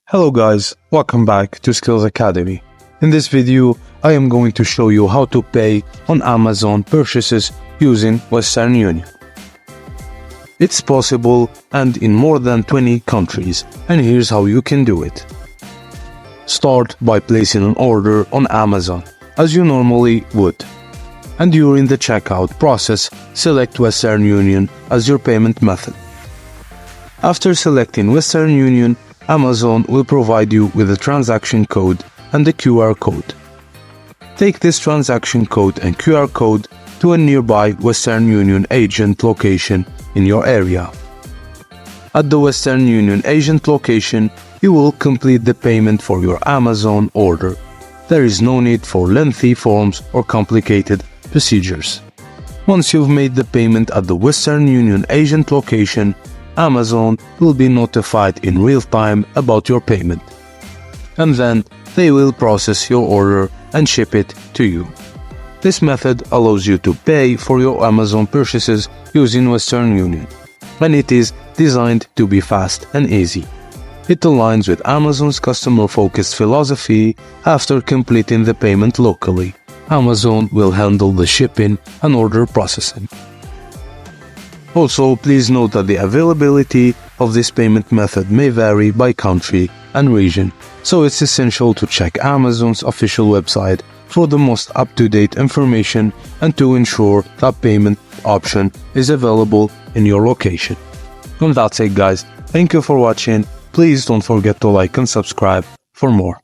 Hello guys, welcome back to Skills Academy. In this video, I am going to show you how to pay on Amazon purchases using Western Union. It's possible and in more than 20 countries, and here's how you can do it. Start by placing an order on Amazon, as you normally would. And during the checkout process, select Western Union as your payment method. After selecting Western Union, Amazon will provide you with a transaction code and a QR code. Take this transaction code and QR code to a nearby Western Union agent location in your area. At the Western Union agent location, you will complete the payment for your Amazon order. There is no need for lengthy forms or complicated procedures. Once you've made the payment at the Western Union agent location, Amazon will be notified in real time about your payment. And then they will process your order and ship it to you. This method allows you to pay for your Amazon purchases using Western Union, and it is designed to be fast and easy. It aligns with Amazon's customer-focused philosophy. After completing the payment locally, Amazon will handle the shipping and order processing. Also, please note that the availability of this payment method may vary by country and region, so it's essential to check Amazon's official website for the most up-to-date information and to ensure that payment option is available in your location. And that's it guys, thank you for watching. Please don't forget to like and subscribe for more.